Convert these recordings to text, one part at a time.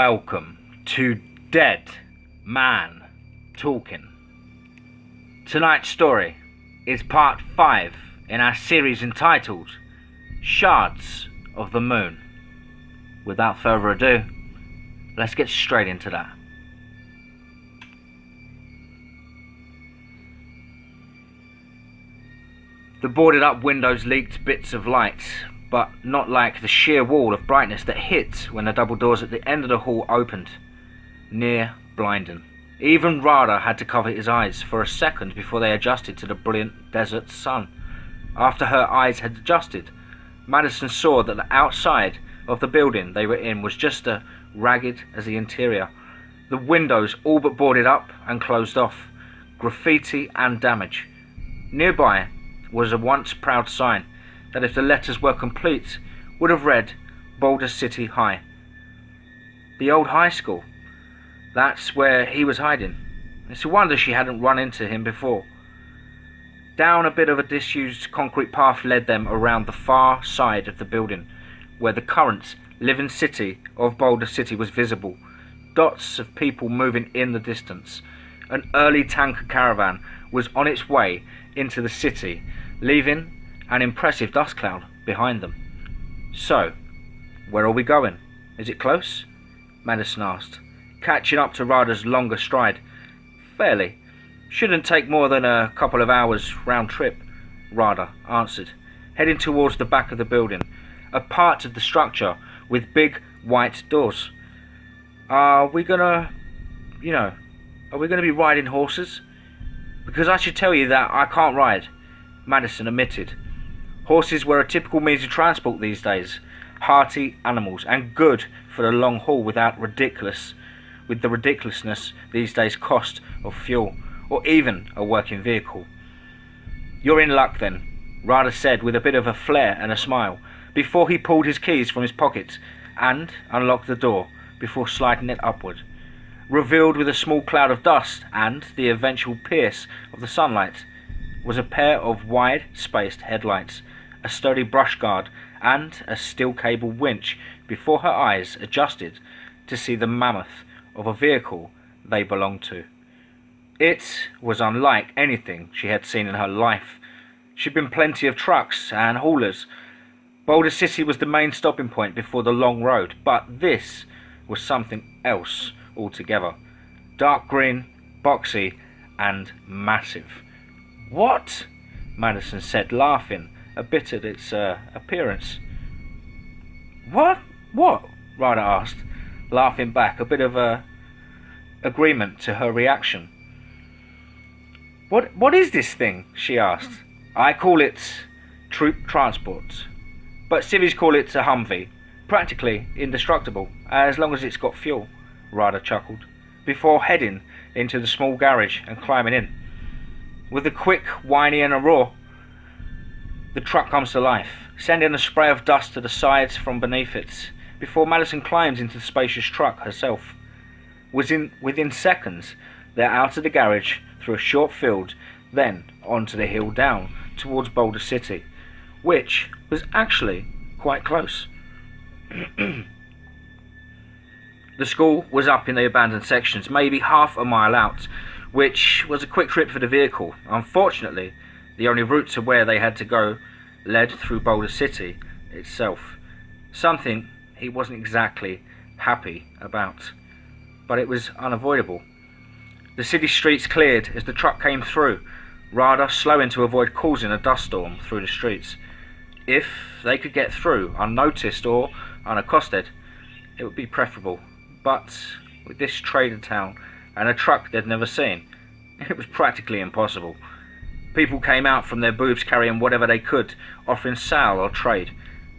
Welcome to Dead Man Talking. Tonight's story is part 5 in our series entitled Shards of the Moon. Without further ado, let's get straight into that. The boarded up windows leaked bits of light, but not like the sheer wall of brightness that hit when the double doors at the end of the hall opened. Near blinding. Even Rhada had to cover his eyes for a second before they adjusted to the brilliant desert sun. After her eyes had adjusted, Madison saw that the outside of the building they were in was just as ragged as the interior. The windows all but boarded up and closed off, graffiti and damage. Nearby was a once proud sign that, if the letters were complete, would have read Boulder City High. The old high school. That's where he was hiding. It's a wonder she hadn't run into him before. Down a bit of a disused concrete path led them around the far side of the building, where the current living city of Boulder City was visible. Dots of people moving in the distance. An early tanker caravan was on its way into the city, leaving an impressive dust cloud behind them. So, where are we going? Is it close? Madison asked, catching up to Rhada's longer stride. Fairly. Shouldn't take more than a couple of hours round trip, Rhada answered, heading towards the back of the building, a part of the structure with big white doors. Are we gonna be riding horses? Because I should tell you that I can't ride, Madison admitted. Horses were a typical means of transport these days, hearty animals and good for the long haul with the ridiculousness these days cost of fuel or even a working vehicle. You're in luck then, Rhada said with a bit of a flair and a smile, before he pulled his keys from his pocket and unlocked the door before sliding it upward. Revealed with a small cloud of dust and the eventual pierce of the sunlight was a pair of wide-spaced headlights, a sturdy brush guard, and a steel cable winch before her eyes adjusted to see the mammoth of a vehicle they belonged to. It was unlike anything she had seen in her life. She'd been plenty of trucks and haulers. Boulder City was the main stopping point before the long road, but this was something else altogether. Dark green, boxy, and massive. What? Madison said, laughing a bit at its appearance. What? Rhada asked, laughing back, a bit of agreement to her reaction. What is this thing? She asked. I call it troop transport, but civvies call it a Humvee. Practically indestructible, as long as it's got fuel, Rhada chuckled, before heading into the small garage and climbing in. With a quick whiny and a roar, the truck comes to life, sending a spray of dust to the sides from beneath it, before Madison climbs into the spacious truck herself. Within seconds, they're out of the garage, through a short field, then onto the hill down towards Boulder City, which was actually quite close. The school was up in the abandoned sections, maybe half a mile out, which was a quick trip for the vehicle. Unfortunately, the only route to where they had to go led through Boulder City itself. Something he wasn't exactly happy about, but it was unavoidable. The city streets cleared as the truck came through, Rhada slowing to avoid causing a dust storm through the streets. If they could get through unnoticed or unaccosted, it would be preferable, but with this trader town and a truck they'd never seen, it was practically impossible. People came out from their booths carrying whatever they could, offering sale or trade,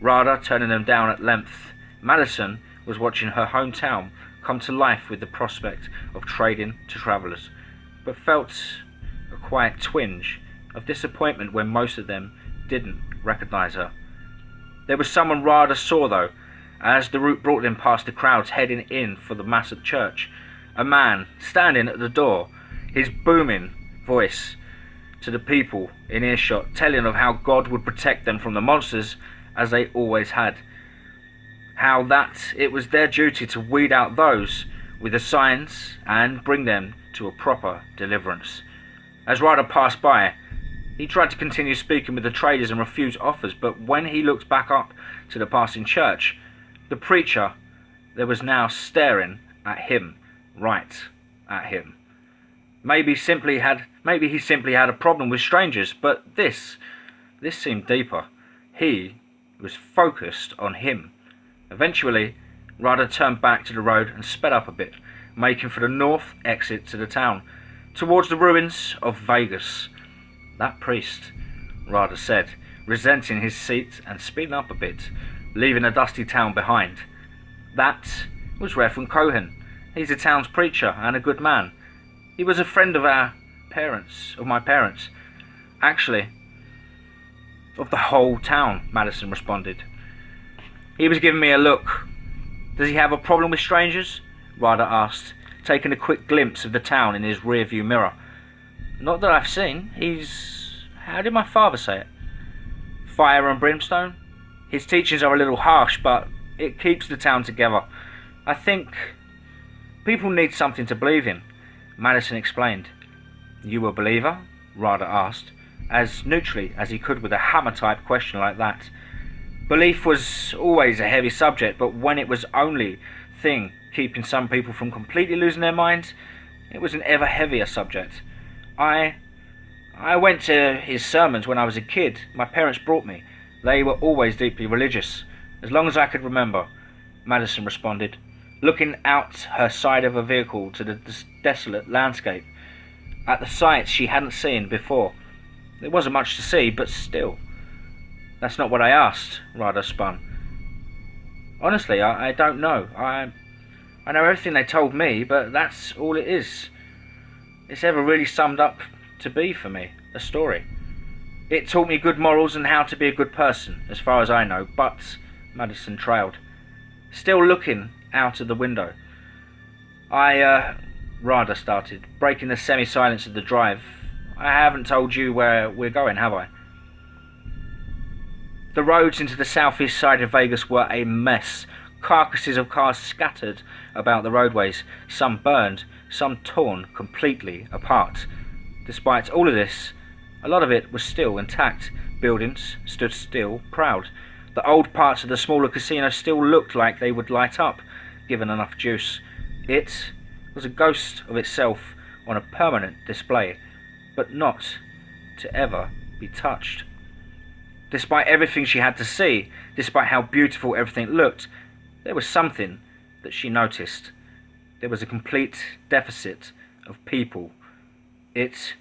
Rhada turning them down at length. Madison was watching her hometown come to life with the prospect of trading to travellers, but felt a quiet twinge of disappointment when most of them didn't recognise her. There was someone Rhada saw though, as the route brought them past the crowds heading in for the massive church. A man standing at the door, his booming voice to the people in earshot, telling of how God would protect them from the monsters, as they always had. how that it was their duty to weed out those with the signs and bring them to a proper deliverance. As Rhada passed by, he tried to continue speaking with the traders and refused offers, but when he looked back up to the passing church, the preacher there was now staring at him, right at him. Maybe he simply had a problem with strangers, but this seemed deeper. He was focused on him. Eventually, Rhada turned back to the road and sped up a bit, making for the north exit to the town, towards the ruins of Vegas. That priest, Rhada said, resenting his seat and speeding up a bit, leaving a dusty town behind. That was Reverend Cohen. He's the town's preacher and a good man. He was a friend of my parents. Actually, of the whole town, Madison responded. He was giving me a look. Does he have a problem with strangers? Rhada asked, taking a quick glimpse of the town in his rearview mirror. Not that I've seen. How did my father say it? Fire and brimstone? His teachings are a little harsh, but it keeps the town together. I think people need something to believe in, Madison explained. You a believer? Rhada asked, as neutrally as he could with a hammer-type question like that. Belief was always a heavy subject, but when it was only thing keeping some people from completely losing their minds, it was an ever heavier subject. I went to his sermons when I was a kid. My parents brought me. They were always deeply religious, as long as I could remember, Madison responded, looking out her side of her vehicle to the desolate landscape, at the sights she hadn't seen before. There wasn't much to see, but still. That's not what I asked, Rhada spun. Honestly, I don't know. I know everything they told me, but that's all it is. It's ever really summed up to be for me, a story. It taught me good morals and how to be a good person, as far as I know, but Madison trailed, still looking out of the window. Rhada started, breaking the semi-silence of the drive. I haven't told you where we're going, have I? The roads into the southeast side of Vegas were a mess. Carcasses of cars scattered about the roadways, some burned, some torn completely apart. Despite all of this, a lot of it was still intact. Buildings stood still, proud. The old parts of the smaller casino still looked like they would light up, given enough juice. It was a ghost of itself on a permanent display, but not to ever be touched. Despite everything she had to see, despite how beautiful everything looked, there was something that she noticed. There was a complete deficit of people. It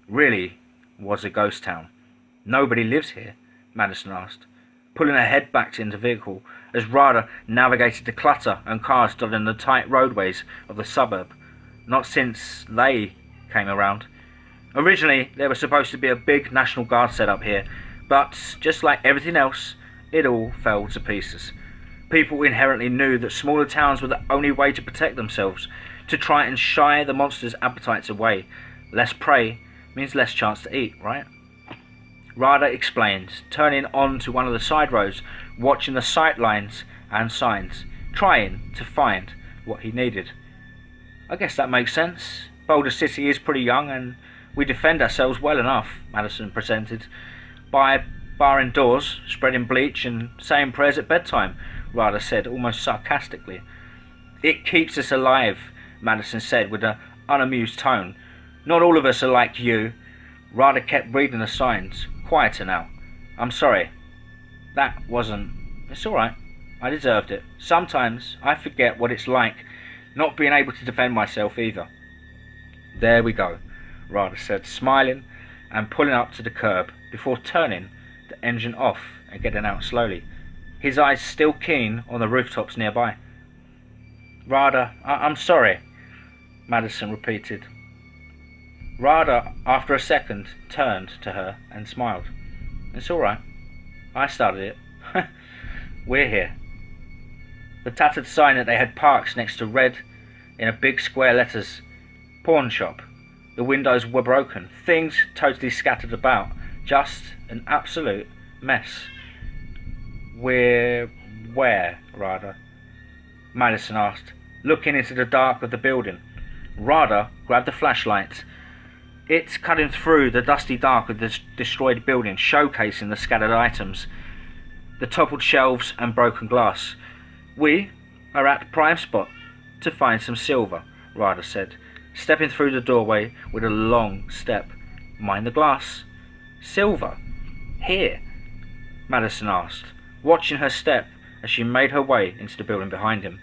really was a ghost town. Nobody lives here, Madison asked, pulling her head back into the vehicle as Rhada navigated the clutter and cars dotting the tight roadways of the suburb. Not since they came around. Originally, there was supposed to be a big National Guard set up here, but just like everything else, it all fell to pieces. People inherently knew that smaller towns were the only way to protect themselves, to try and shy the monsters' appetites away. Less prey means less chance to eat, right? Rhada explained, turning on to one of the side roads, watching the sight lines and signs, trying to find what he needed. I guess that makes sense. Boulder City is pretty young and we defend ourselves well enough, Madison presented, by barring doors, spreading bleach and saying prayers at bedtime, Rhada said, almost sarcastically. It keeps us alive, Madison said with an unamused tone. Not all of us are like you. Rhada kept reading the signs. Quieter now. I'm sorry. That wasn't... It's alright. I deserved it. Sometimes I forget what it's like not being able to defend myself either. There we go, Rhada said, smiling and pulling up to the curb before turning the engine off and getting out slowly, his eyes still keen on the rooftops nearby. Rhada, I'm sorry, Madison repeated. Rhada, after a second, turned to her and smiled. It's all right. I started it. We're here. The tattered sign that they had parked next to read in a big square letters, pawn shop. The windows were broken, things totally scattered about, just an absolute mess. We're Where, Rhada? Madison asked, looking into the dark of the building. Rhada grabbed the flashlight. It cutting through the dusty dark of the destroyed building, showcasing the scattered items, the toppled shelves and broken glass. We are at prime spot to find some silver, Rhada said, stepping through the doorway with a long step. Mind the glass. Silver? Here? Madison asked, watching her step as she made her way into the building behind him.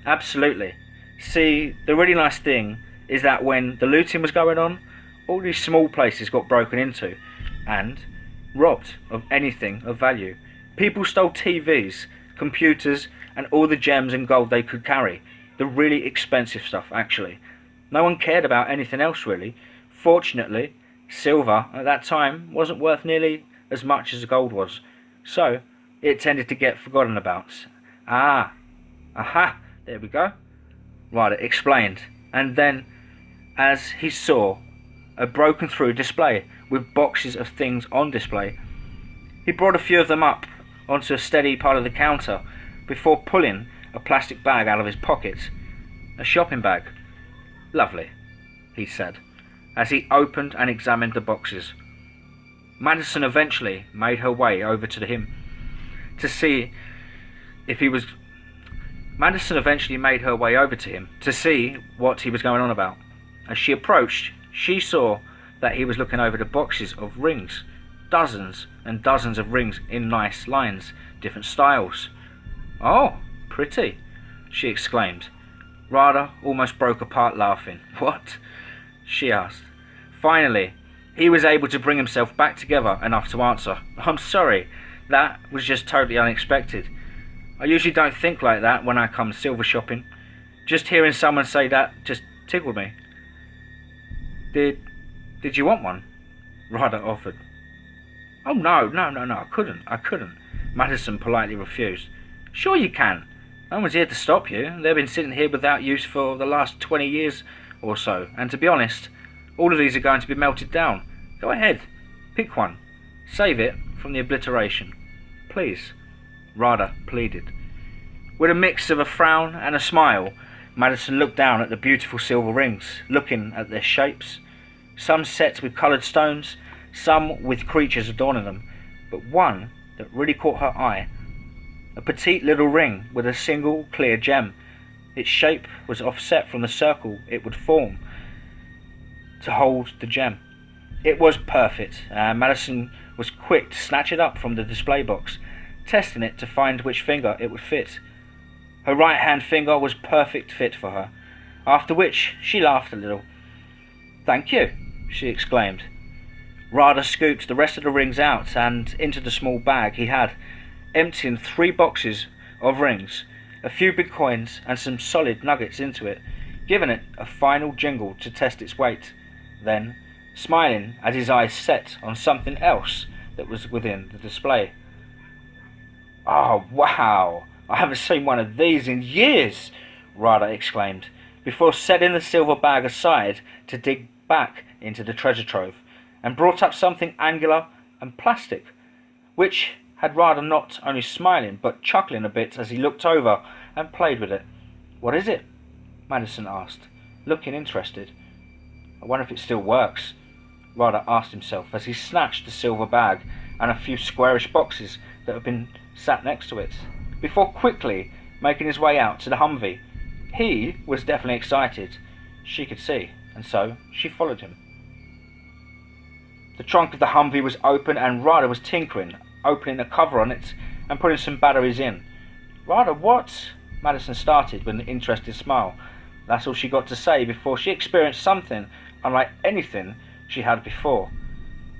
Absolutely. See, the really nice thing is that when the looting was going on, all these small places got broken into and robbed of anything of value. People stole TVs, computers, and all the gems and gold they could carry. The really expensive stuff, actually. No one cared about anything else, really. Fortunately, silver at that time wasn't worth nearly as much as gold was, so it tended to get forgotten about. Ah, aha, there we go, Rhada explained, and then, as he saw a broken through display with boxes of things on display, he brought a few of them up onto a steady part of the counter before pulling a plastic bag out of his pocket. A shopping bag. Lovely, he said, as he opened and examined the boxes. Madison eventually made her way over to him to see if he was... Madison eventually made her way over to him to see what he was going on about. As she approached, she saw that he was looking over the boxes of rings. Dozens and dozens of rings in nice lines, different styles. Oh, pretty, she exclaimed. Rhada almost broke apart laughing. What? She asked. Finally, he was able to bring himself back together enough to answer. I'm sorry, that was just totally unexpected. I usually don't think like that when I come silver shopping. Just hearing someone say that just tickled me. Did you want one? Rhada offered. Oh no, I couldn't. Madison politely refused. Sure you can. No one's here to stop you. They've been sitting here without use for the last 20 years or so, and to be honest, all of these are going to be melted down. Go ahead, pick one. Save it from the obliteration. Please, Rhada pleaded. With a mix of a frown and a smile, Madison looked down at the beautiful silver rings, looking at their shapes. Some set with coloured stones, some with creatures adorning them, but one that really caught her eye. A petite little ring with a single clear gem. Its shape was offset from the circle it would form to hold the gem. It was perfect, and Madison was quick to snatch it up from the display box, testing it to find which finger it would fit. Her right hand finger was perfect fit for her, after which she laughed a little. Thank you, she exclaimed. Rhada scooped the rest of the rings out and into the small bag he had, emptying 3 boxes of rings, a few big coins and some solid nuggets into it, giving it a final jingle to test its weight, then smiling as his eyes set on something else that was within the display. Oh wow, I haven't seen one of these in years, Rhada exclaimed, before setting the silver bag aside to dig back into the treasure trove, and brought up something angular and plastic, which had Rhada not only smiling but chuckling a bit as he looked over and played with it. What is it? Madison asked, looking interested. I wonder if it still works, Rhada asked himself as he snatched the silver bag and a few squarish boxes that had been sat next to it, before quickly making his way out to the Humvee. He was definitely excited, she could see, and so she followed him. The trunk of the Humvee was open and Rhada was tinkering, opening a cover on it and putting some batteries in. Rhada, what? Madison started with an interested smile. That's all she got to say before she experienced something unlike anything she had before.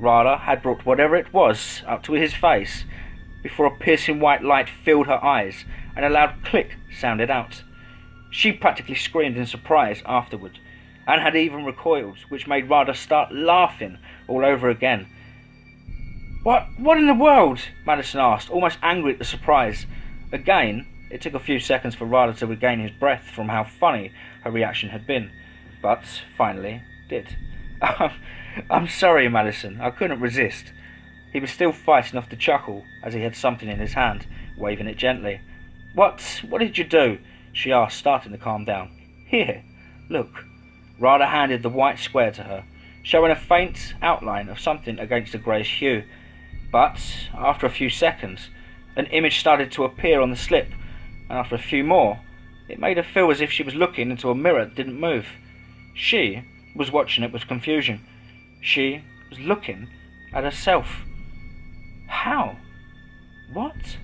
Rhada had brought whatever it was up to his face before a piercing white light filled her eyes and a loud click sounded out. She practically screamed in surprise afterward, and had even recoiled, which made Rhada start laughing all over again. What in the world? Madison asked, almost angry at the surprise. Again, it took a few seconds for Rhada to regain his breath from how funny her reaction had been, but finally did. I'm sorry, Madison, I couldn't resist. He was still fighting off the chuckle as he had something in his hand, waving it gently. What did you do?" she asked, starting to calm down. "Here, look." Rhada handed the white square to her, showing a faint outline of something against the greyish hue. But after a few seconds, an image started to appear on the slip, and after a few more, it made her feel as if she was looking into a mirror that didn't move. She was watching it with confusion. She was looking at herself. How? What?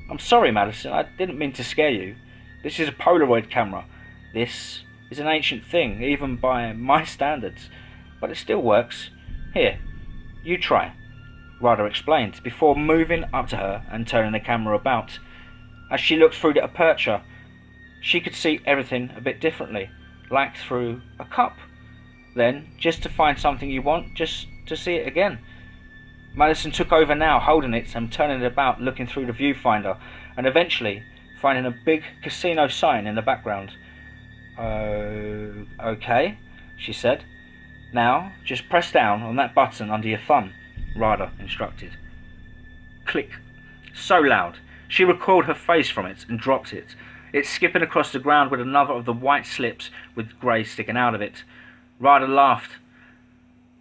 "I'm sorry, Madison, I didn't mean to scare you. This is a Polaroid camera. This is an ancient thing, even by my standards, but it still works. Here, you try," Rhada explained, before moving up to her and turning the camera about. As she looked through the aperture, she could see everything a bit differently, like through a cup. Then, just to find something you want, just to see it again. Madison took over now, holding it and turning it about, looking through the viewfinder, and eventually finding a big casino sign in the background. "Okay," she said. "Now, just press down on that button under your thumb," Rhada instructed. Click. So loud, she recoiled her face from it and dropped it. It skipping across the ground with another of the white slips with grey sticking out of it. Rhada laughed.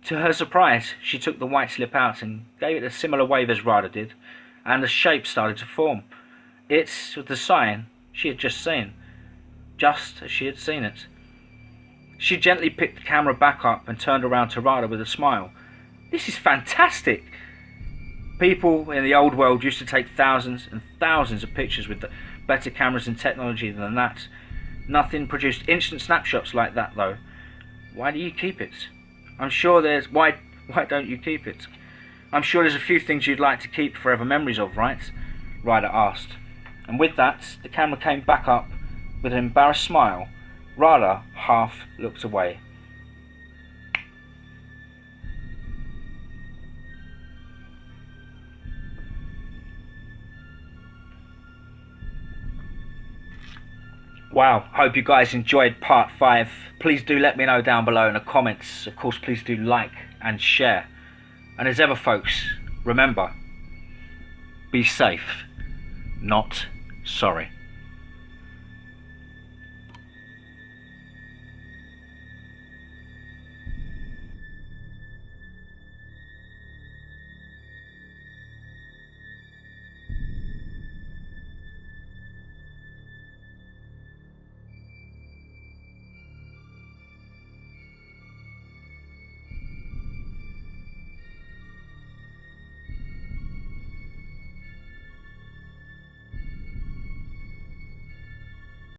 To her surprise, she took the white slip out and gave it a similar wave as Rhada did, and a shape started to form. It was the sign she had just seen, just as she had seen it. She gently picked the camera back up and turned around to Rhada with a smile. "This is fantastic!" People in the old world used to take thousands and thousands of pictures with better cameras and technology than that. Nothing produced instant snapshots like that, though. Why do you keep it? I'm sure there's... Why don't you keep it? I'm sure there's a few things you'd like to keep forever memories of, right? Rhada asked. And with that, the camera came back up with an embarrassed smile. Rhada half looked away. Wow, hope you guys enjoyed part 5. Please do let me know down below in the comments. Of course, please do like and share. And as ever, folks, remember, be safe, not sorry.